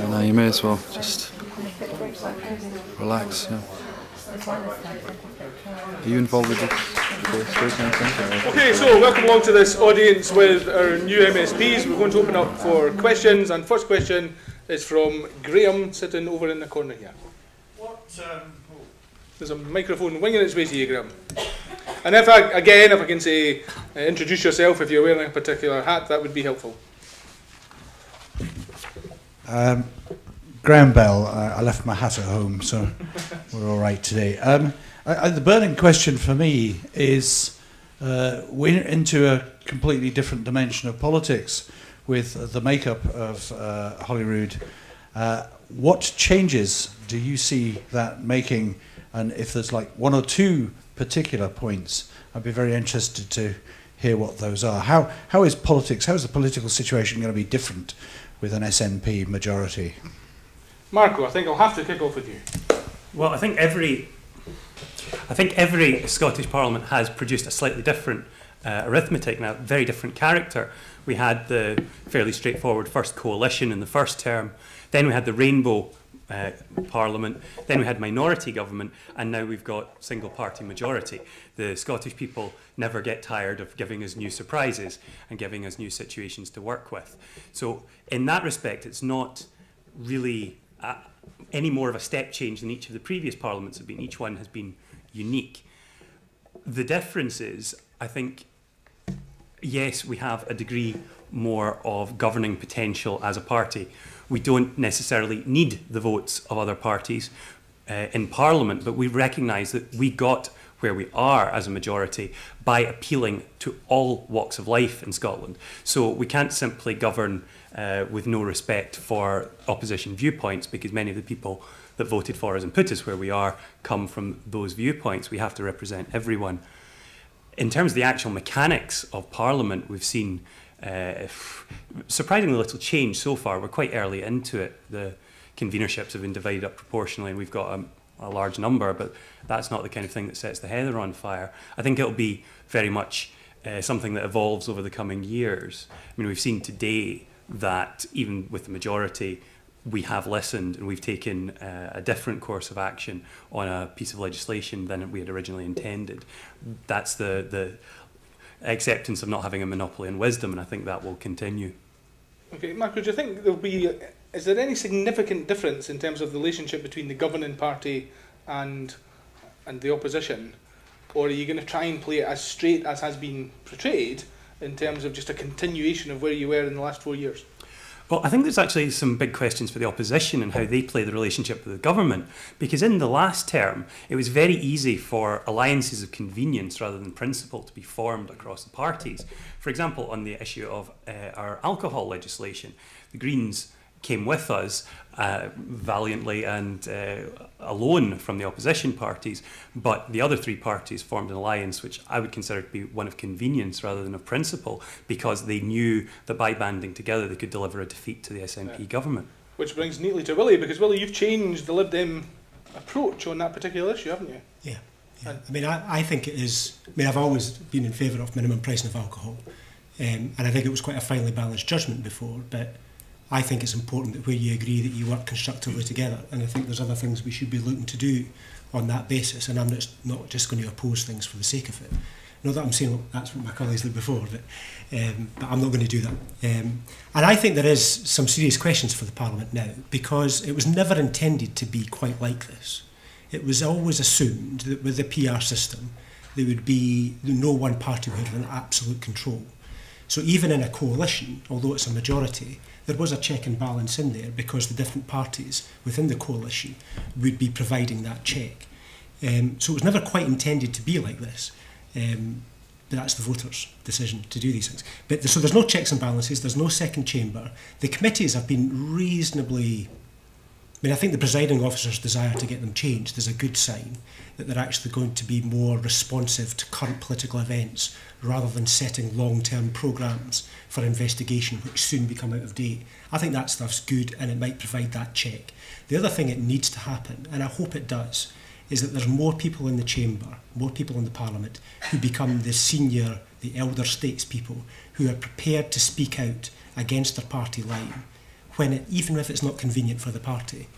No, you may as well just relax. Yeah. Are you involved with the speaking thing? Okay, so welcome along to this audience with our new MSPs. We're going to open up for questions, and first question is from Graham, sitting over in the corner here. There's a microphone winging its way to you, Graham. And if I can say, introduce yourself if you're wearing a particular hat, that would be helpful. Graham Bell. I left my hat at home, so we're all right today. The burning question for me is, we're into a completely different dimension of politics with the makeup of Holyrood. What changes do you see that making? And if there's like one or two particular points, I'd be very interested to hear what those are. How is the political situation going to be different with an SNP majority? Marco, I think I'll have to kick off with you. Well, I think every Scottish Parliament has produced a slightly different arithmetic now, very different character. We had the fairly straightforward first coalition in the first term, then we had the Rainbow Parliament, then we had minority government, and now we've got single party majority. The Scottish people never get tired of giving us new surprises and giving us new situations to work with. So in that respect, it's not really any more of a step change than each of the previous parliaments have been. Each one has been unique. The difference is, I think, yes, we have a degree more of governing potential as a party. We don't necessarily need the votes of other parties in Parliament, but we recognise that we got where we are as a majority by appealing to all walks of life in Scotland. So we can't simply govern with no respect for opposition viewpoints, because many of the people that voted for us and put us where we are come from those viewpoints. We have to represent everyone. In terms of the actual mechanics of Parliament, we've seen surprisingly little change so far. We're quite early into it. The convenerships have been divided up proportionally, and we've got a large number, but that's not the kind of thing that sets the heather on fire. I think it'll be very much something that evolves over the coming years. I mean, we've seen today that even with the majority, we have listened and we've taken a different course of action on a piece of legislation than we had originally intended. That's the acceptance of not having a monopoly on wisdom, and I think that will continue. Okay, Marco, do you think is there any significant difference in terms of the relationship between the governing party and the opposition? Or are you going to try and play it as straight as has been portrayed in terms of just a continuation of where you were in the last 4 years? Well, I think there's actually some big questions for the opposition and how they play the relationship with the government, because in the last term, it was very easy for alliances of convenience rather than principle to be formed across the parties. For example, on the issue of our alcohol legislation, the Greens came with us valiantly and alone from the opposition parties, but the other three parties formed an alliance which I would consider to be one of convenience rather than of principle, because they knew that by banding together they could deliver a defeat to the SNP government. Which brings neatly to Willie, because Willie, you've changed the Lib Dem approach on that particular issue, haven't you? Yeah. I mean, I think it is. I mean, I've always been in favour of minimum pricing of alcohol, and I think it was quite a finely balanced judgment before, but I think it's important that where you agree that you work constructively together, and I think there's other things we should be looking to do on that basis, and I'm not just going to oppose things for the sake of it. Not that I'm saying, well, that's what my colleagues did before, but I'm not going to do that. And I think there is some serious questions for the Parliament now, because it was never intended to be quite like this. It was always assumed that with the PR system, there would be no one party would have an absolute control. So even in a coalition, although it's a majority, there was a check and balance in there, because the different parties within the coalition would be providing that check. So it was never quite intended to be like this. But that's the voters' decision to do these things. But so there's no checks and balances, there's no second chamber. The committees have been reasonably... I mean, I think the presiding officer's desire to get them changed is a good sign that they're actually going to be more responsive to current political events rather than setting long-term programmes for investigation which soon become out of date. I think that stuff's good, and it might provide that check. The other thing that needs to happen, and I hope it does, is that there's more people in the chamber, more people in the Parliament who become the senior, the elder statespeople who are prepared to speak out against their party line even if it's not convenient for the party,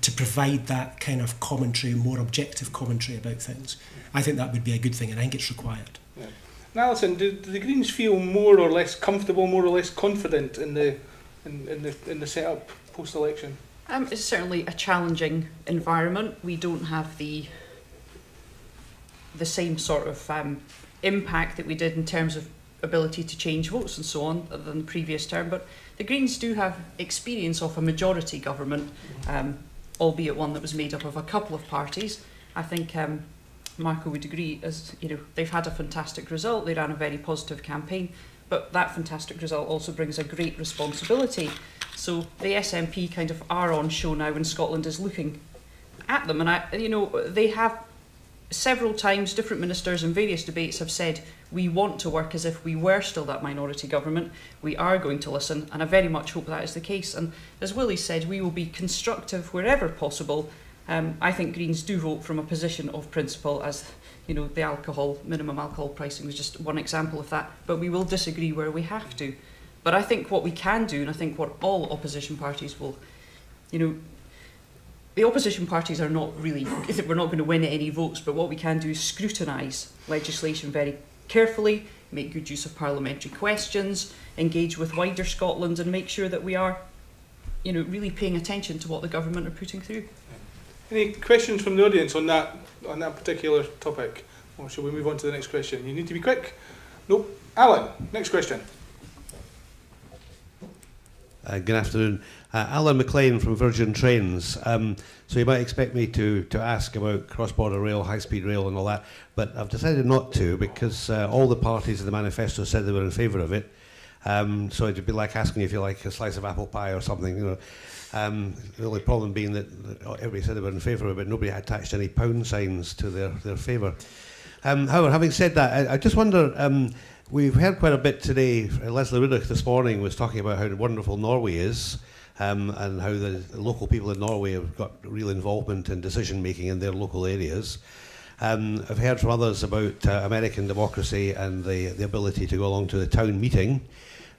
to provide that kind of commentary, more objective commentary about things. I think that would be a good thing, and I think it's required. Yeah. Now, Alison, do the Greens feel more or less comfortable, more or less confident in the setup post-election? It's certainly a challenging environment. We don't have the same sort of impact that we did in terms of ability to change votes and so on than the previous term, but the Greens do have experience of a majority government, albeit one that was made up of a couple of parties. I think Marco would agree, as you know, they've had a fantastic result, they ran a very positive campaign, but that fantastic result also brings a great responsibility. So the SNP kind of are on show now, and Scotland is looking at them, and they have several times, different ministers in various debates have said, we want to work as if we were still that minority government. We are going to listen, and I very much hope that is the case. And as Willie said, we will be constructive wherever possible. I think Greens do vote from a position of principle, as you know, the minimum alcohol pricing was just one example of that. But we will disagree where we have to. But I think what we can do, and I think what all opposition parties will, the opposition parties are not really, we're not going to win any votes, but what we can do is scrutinise legislation very carefully, make good use of parliamentary questions, engage with wider Scotland, and make sure that we are, really paying attention to what the government are putting through. Any questions from the audience on that particular topic? Or shall we move on to the next question? You need to be quick. Nope. Alan, next question. Good afternoon. Alan McLean from Virgin Trains. So you might expect me to ask about cross-border rail, high-speed rail and all that, but I've decided not to because all the parties in the manifesto said they were in favour of it. So it'd be like asking if you like a slice of apple pie or something. The only problem being that everybody said they were in favour of it, but nobody attached any pound signs to their favour. However, having said that, I just wonder, we've heard quite a bit today. Leslie Riddoch this morning was talking about how wonderful Norway is, and how the local people in Norway have got real involvement in decision making in their local areas. I've heard from others about American democracy and the ability to go along to the town meeting,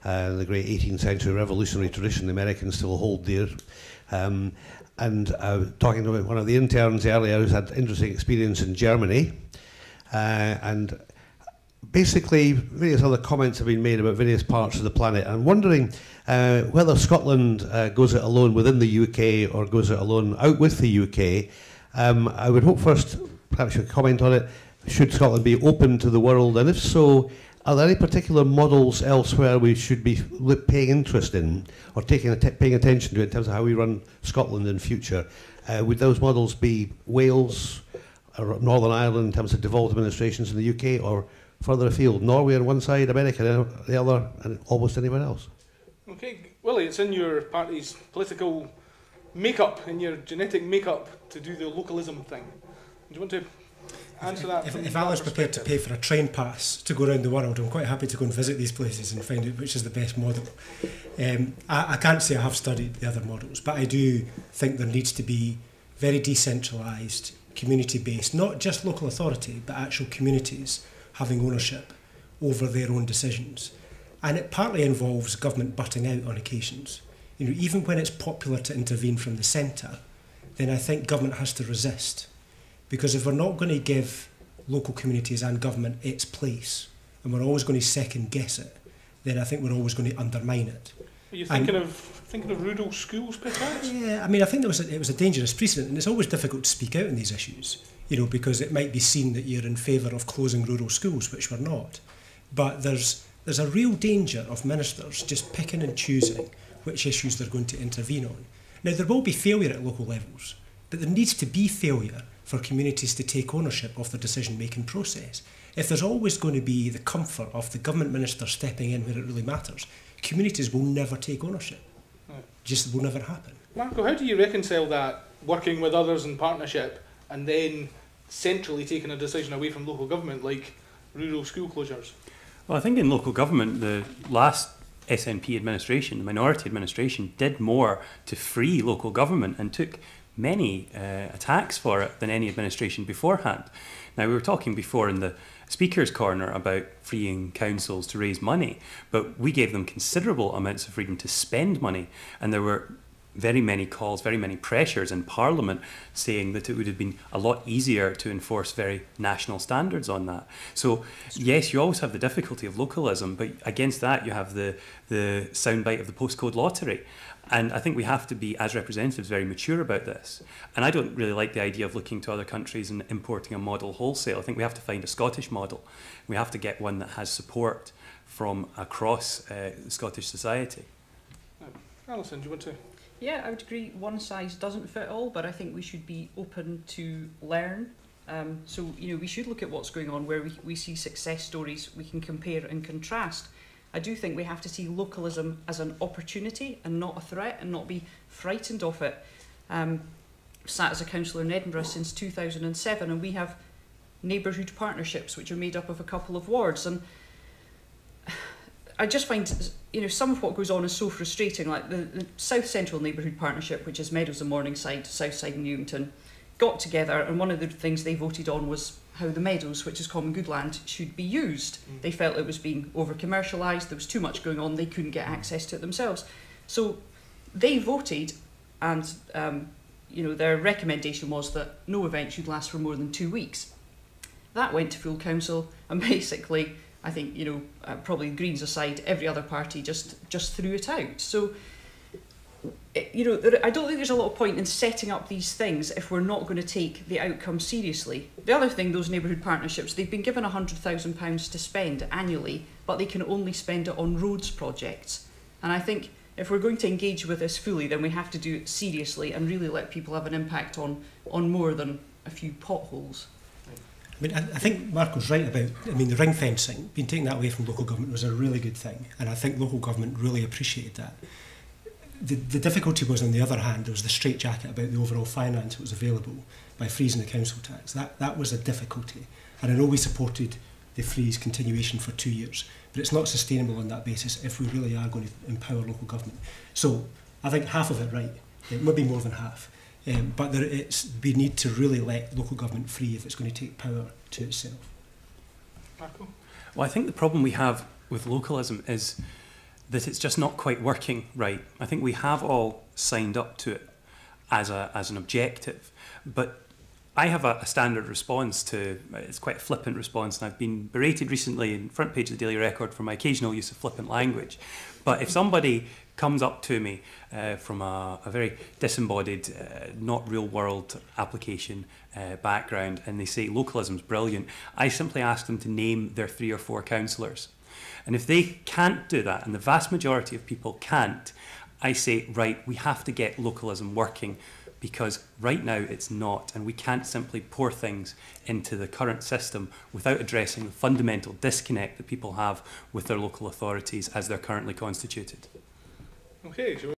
the great 18th century revolutionary tradition the Americans still hold dear. And talking to one of the interns earlier who's had interesting experience in Germany, and basically various other comments have been made about various parts of the planet. I'm wondering whether Scotland goes it alone within the UK or goes it alone out with the UK. I would hope first, perhaps you could comment on it, should Scotland be open to the world, and if so, are there any particular models elsewhere we should be paying interest in or paying attention to in terms of how we run Scotland in future? Would those models be Wales or Northern Ireland in terms of devolved administrations in the UK, or further afield, Norway on one side, America on the other, and almost anywhere else? Okay, Willie, it's in your party's political makeup, in your genetic makeup, to do the localism thing. Do you want to answer that? If Alice prepared to pay for a train pass to go around the world, I'm quite happy to go and visit these places and find out which is the best model. I can't say I have studied the other models, but I do think there needs to be very decentralised, community-based, not just local authority, but actual communities having ownership over their own decisions. And it partly involves government butting out on occasions. Even when it's popular to intervene from the centre, then I think government has to resist. Because if we're not going to give local communities and government its place, and we're always going to second guess it, then I think we're always going to undermine it. Are you thinking of rural schools, perhaps? Yeah, I think it was a dangerous precedent, and it's always difficult to speak out on these issues, because it might be seen that you're in favour of closing rural schools, which we're not. But there's a real danger of ministers just picking and choosing which issues they're going to intervene on. Now, there will be failure at local levels, but there needs to be failure for communities to take ownership of the decision-making process. If there's always going to be the comfort of the government minister stepping in where it really matters, communities will never take ownership. Right. Just will never happen. Marco, how do you reconcile that, working with others in partnership, and then centrally taking a decision away from local government, like rural school closures? Well, I think in local government, the last SNP administration, the minority administration, did more to free local government and took many attacks for it than any administration beforehand. Now, we were talking before in the Speaker's Corner about freeing councils to raise money, but we gave them considerable amounts of freedom to spend money, and there were very many calls, very many pressures in Parliament saying that it would have been a lot easier to enforce very national standards on that. So yes, you always have the difficulty of localism, but against that you have the soundbite of the postcode lottery. And I think we have to be, as representatives, very mature about this. And I don't really like the idea of looking to other countries and importing a model wholesale. I think we have to find a Scottish model. We have to get one that has support from across Scottish society. Alison, do you want to? Yeah, I would agree. One size doesn't fit all, but I think we should be open to learn. So, we should look at what's going on where we see success stories we can compare and contrast. I do think we have to see localism as an opportunity and not a threat, and not be frightened of it. Sat as a councillor in Edinburgh since 2007, and we have neighbourhood partnerships which are made up of a couple of wards, and I just find, some of what goes on is so frustrating. Like the South Central Neighbourhood Partnership, which is Meadows and Morningside, Southside and Newington, got together, and one of the things they voted on was how the Meadows, which is common good land, should be used. They felt it was being over-commercialised, there was too much going on, they couldn't get access to it themselves. So they voted, and their recommendation was that no event should last for more than 2 weeks. That went to full council, and basically, I think, probably Greens aside, every other party just threw it out. So, I don't think there's a lot of point in setting up these things if we're not going to take the outcome seriously. The other thing, those neighbourhood partnerships, they've been given £100,000 to spend annually, but they can only spend it on roads projects. And I think if we're going to engage with this fully, then we have to do it seriously and really let people have an impact on more than a few potholes. I think Marco's right about, the ring fencing, being taken that away from local government was a really good thing, and I think local government really appreciated that. The difficulty was, on the other hand, there was the straitjacket about the overall finance that was available by freezing the council tax. That was a difficulty, and I know we supported the freeze continuation for 2 years, but it's not sustainable on that basis if we really are going to empower local government. So I think half of it right, maybe more than half. But we need to really let local government free if it's going to take power to itself. Marco? Well, I think the problem we have with localism is that it's just not quite working right. I think we have all signed up to it as an objective, but I have a standard response to, it's quite a flippant response, and I've been berated recently in front page of the Daily Record for my occasional use of flippant language. But if somebody comes up to me from a very disembodied, not real world application background, and they say localism's brilliant, I simply ask them to name their 3 or 4 councillors. And if they can't do that, and the vast majority of people can't, I say, right, we have to get localism working, because right now it's not, and we can't simply pour things into the current system without addressing the fundamental disconnect that people have with their local authorities as they're currently constituted. Okay.